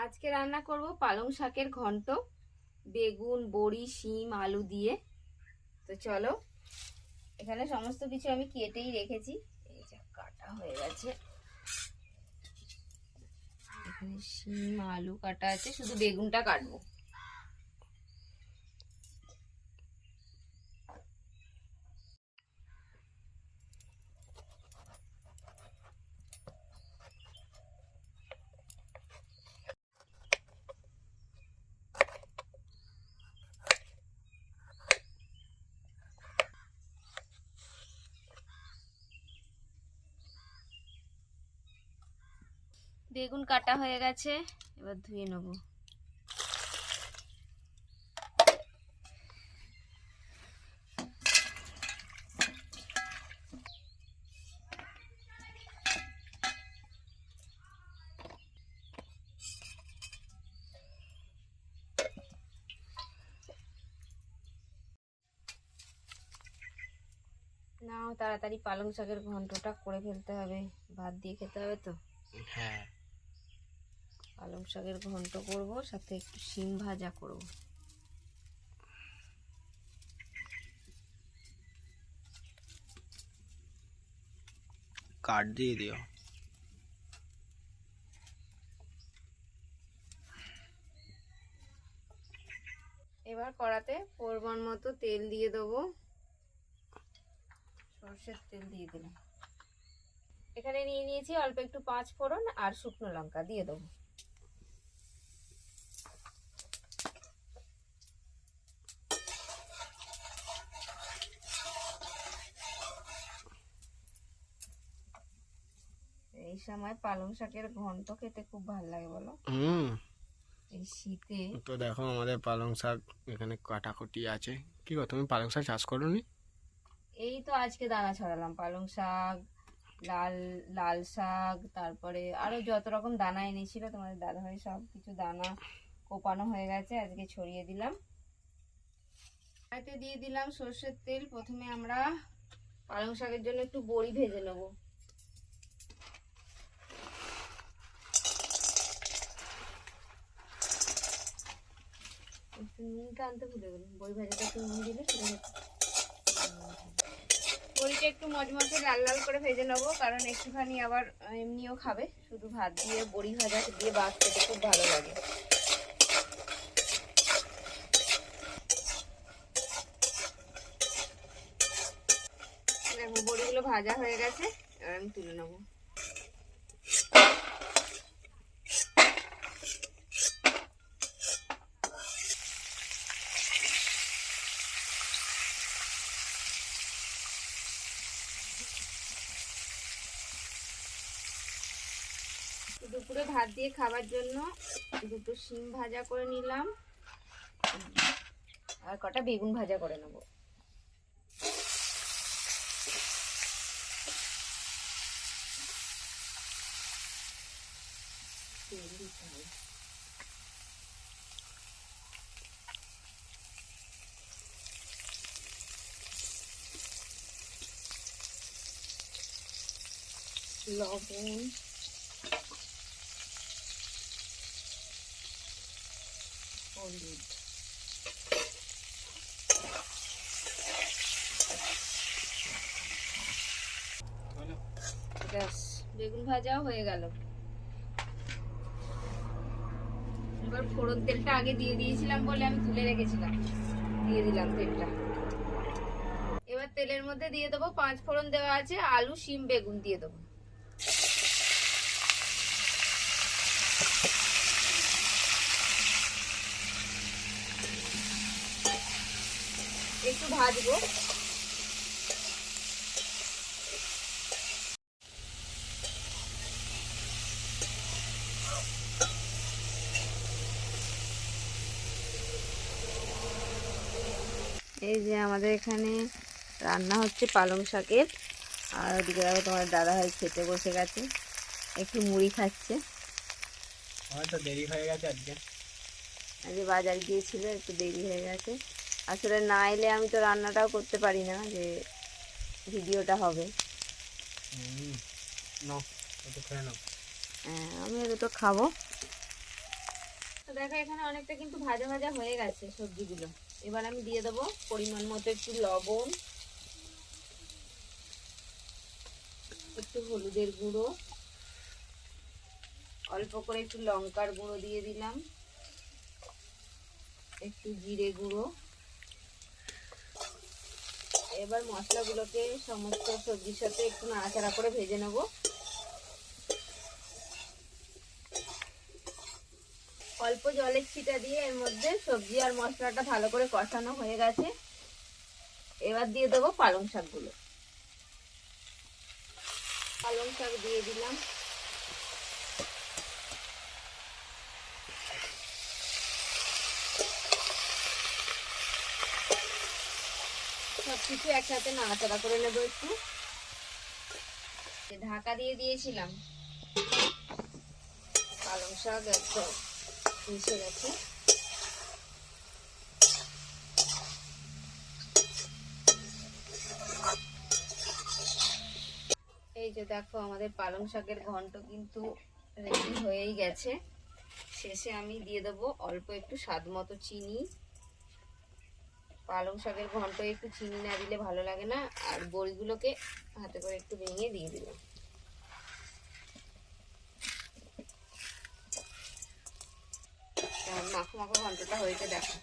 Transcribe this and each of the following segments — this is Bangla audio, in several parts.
আজকে রান্না করব পালং শাকের ঘন্ট, বেগুন, বড়ি, শিম, আলু দিয়ে। তো চলো, এখানে সমস্ত কিছু আমি কেটেই রেখেছি। এই যে কাটা হয়ে গেছে, এখানে শিম আলু কাটা আছে, শুধু বেগুনটা কাটবো। বেগুন কাটা হয়ে গেছে, এবার ধুয়ে নেব। নাও তাড়াতাড়ি পালং শাকের ঘন্টটা করে ফেলতে হবে, ভাত দিয়ে খেতে হবে তো। হ্যাঁ, পালং শাকের ঘন্ট করব, সাথে একটু শিম ভাজা করব। কাট দিয়ে দিও। এবার কড়াতে পরিমাণ মতো তেল দিয়ে দেবো, সর্ষের তেল দিয়ে দিলাম। এখানে নিয়ে নিয়েছি অল্প একটু 5 ফোড়ন আর শুকনো লঙ্কা দিয়ে দেবো। এই সময় পালং শাকের ঘন্ট খেতে খুব ভালো লাগে বলো। এই শীতে তো দেখো আমাদের পালং শাক এখানে কাটাকুটি আছে। কি গো, তুমি পালং শাক চাষ করোনি? এই তো আজকে দানা ছড়ালাম, পালং শাক, লাল লাল শাক, তারপরে আরো যত রকম দানা এনেছিল তোমাদের দাদাভাই, সব কিছু দানা কোপানো হয়ে গেছে, আজকে ছড়িয়ে দিলাম। কড়াইতে দিয়ে দিলাম সর্ষের তেল। প্রথমে আমরা পালং শাকের জন্য একটু বড়ি ভেজে নেব। একটু নুনটা আনতে ভুলে গেলাম, বড়ি ভাজাটা একটু নুন দিলে সেটা বড়িটা একটু মচমচে লাল লাল করে ভেজে নেবো, কারণ একটুখানি আবার এমনিও খাবে, শুধু ভাত দিয়ে বড়ি ভাজা দিয়ে ভাত খেতে খুব ভালো লাগে। দেখো বড়িগুলো ভাজা হয়ে গেছে, এবার আমি তুলে নেবো। দুপুরে ভাত দিয়ে খাবার জন্য দুটো শিম ভাজা করে নিলাম, আর কটা বেগুন ভাজা করে নেবো। লবণ, হলুদ, ব্যাস বেগুন ভাজাও হয়ে গেল। এবার ফোড়ন তেলটা আগে দিয়ে দিয়েছিলাম বলে আমি তুলে রেখেছিলাম, দিয়ে দিলাম তেলটা। এবার তেলের মধ্যে দিয়ে দেবো 5 ফোড়ন দেওয়া আছে, আলু, শিম, বেগুন দিয়ে দেবো। একটু ভাজবো। এই যে আমাদের এখানে রান্না হচ্ছে পালং শাকের, আর ওদিকে দেখো তোমার দাদাভাই খেতে বসে গেছে, একটু মুড়ি খাচ্ছে। হয়তো দেরি হয়ে গেছে আজকে বাজার গিয়েছিল, একটু দেরি হয়ে গেছে। আসলে না এলে আমি তো রান্নাটাও করতে পারি না, যে ভিডিওটা হবে। নাও, একটু খেয়ে নাও। হ্যাঁ, আমি দুটো খাবো। দেখো এখানে অনেকটা কিন্তু ভাজা ভাজা হয়ে গেছে সবজিগুলো। এবার আমি দিয়ে দেবো পরিমাণ মতো একটু লবণ, একটু হলুদের গুঁড়ো, অল্প করে একটু লঙ্কার গুঁড়ো দিয়ে দিলাম, একটু জিরে গুঁড়ো। এবার মশলাগুলোকে সমস্ত সবজির সাথে একটু নাড়াচাড়া করে ভেজে নেব। অল্প জলের ছিটা দিয়ে এর মধ্যে সবজি আর মশলাটা ভালো করে কষানো হয়ে গেছে। এবার দিয়ে দেবো পালং শাকগুলো। পালং শাক দিয়ে দিলাম। সবকিছু একসাথে নাড়াচাড়া করে নেবো একটু। ঢাকা দিয়ে দিয়েছিলাম, পালং শাক একদম মিশে গেছে। এই যে দেখো আমাদের পালং শাকের ঘন্ট কিন্তু রেডি হয়েই গেছে। শেষে আমি দিয়ে দেবো অল্প একটু স্বাদ মতো চিনি। পালং শাকের ঘন্ট একটু চিনি না দিলে ভালো লাগে না। আর বড়িগুলোকে হাতে করে একটু ভেঙে দিয়ে দিলাম। মাখো মাখো ঘন্টটা হয়েছে দেখো।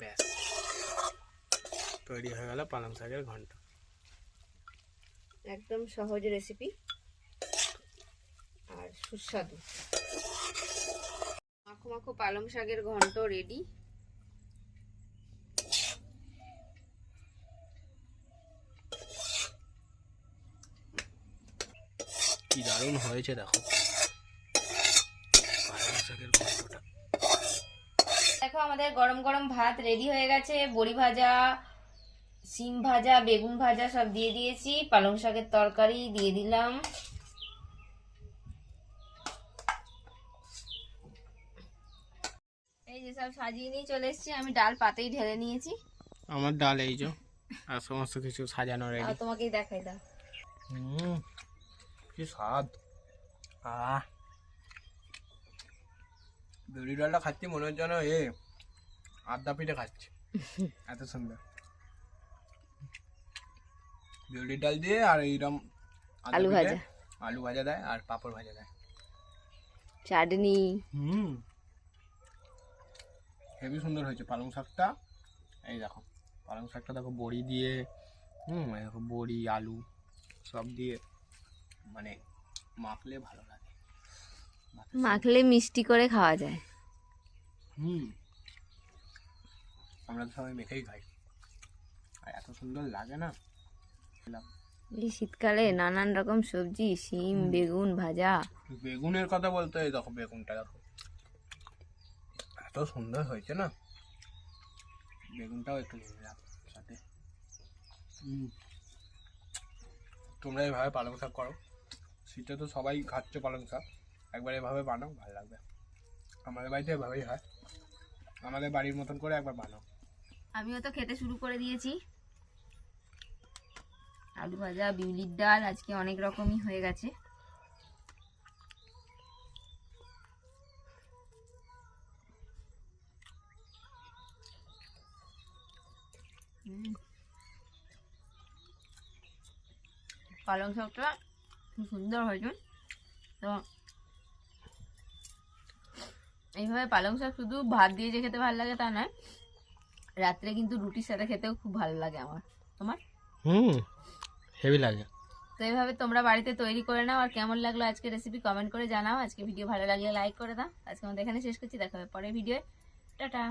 ব্যাস তৈরি হয়ে গেল পালং শাকের ঘন্ট। একদম সহজ রেসিপি আর সুস্বাদু। মাখো মাখো পালং শাকের ঘন্ট রেডি। কি দারুণ হয়েছে দেখো পালং শাকের ঘন্টটা। দেখো আমাদের গরম গরম ভাত রেডি হয়ে গেছে। বড়ি ভাজা, সিম ভাজা, বেগুন ভাজা সব দিয়ে দিয়েছি। পালং শাকের তরকারি দিয়ে দিলাম। এই যে সব সাজিয়ে নিয়ে চলে এসেছি। আমি ডাল পাতেই ঢেলে নিয়েছি। আমার ডাল এই যে, আর সমস্ত কিছু সাজানো আর রেডি। তোমাকেই দেখাই দাও। কি স্বাদ! আহ, বিউলি ডালটা খাচ্ছি মনে হচ্ছে না আড্ডা পিঠে খাচ্ছি, এত সুন্দর। বিউলি ডাল দিয়ে আর এইরকম আলু ভাজা, আলু ভাজা দেয় আর পাঁপড় ভাজা দেয়, চাটনি। হেবি সুন্দর হয়েছে পালং শাকটা। এই দেখো পালং শাকটা দেখো বড়ি দিয়ে, এই দেখো বড়ি আলু সব দিয়ে মানে মাখলে ভালো লাগে। মাখলে মিষ্টি করে খাওয়া যায়। আমরা তো সবাই মেখেই খাই, আর এত সুন্দর লাগে না। এই শীতকালে নানান রকম সবজি, সিম বেগুন ভাজা। বেগুনের কথা বলতে এই দেখো বেগুনটা দেখো এত সুন্দর হয়েছে না। বেগুনটাও একটু নিয়ে নিলাম সাথে। তোমরা এভাবে পালং শাক করো, শীতে তো সবাই খাচ্ছে পালং শাক, একবার এভাবে বানাও ভালো লাগবে। আমাদের বাড়িতে এভাবেই হয়, আমাদের বাড়ির মতন করে একবার বানাও। আমিও তো খেতে শুরু করে দিয়েছি। আলু ভাজা, বিউলির ডাল, আজকে অনেক রকমই হয়ে গেছে। পালং শাকটা খুব সুন্দর হয়েছে। তো এইভাবে পালং শাক শুধু ভাত দিয়ে যে খেতে ভালো লাগে তা নয়, রাত্রে কিন্তু রুটির সাথে খেতেও খুব ভালো লাগে আমার। তোমার? হেভি লাগে। তো এইভাবে তোমরা বাড়িতে তৈরি করে নাও। আর কেমন লাগলো আজকে রেসিপি কমেন্ট করে জানাও। আজকে ভিডিও ভালো লাগলে লাইক করে দাও। আজকে আমাদের এখানে শেষ করছি, দেখা হবে পরের ভিডিওয়ে। টাটা।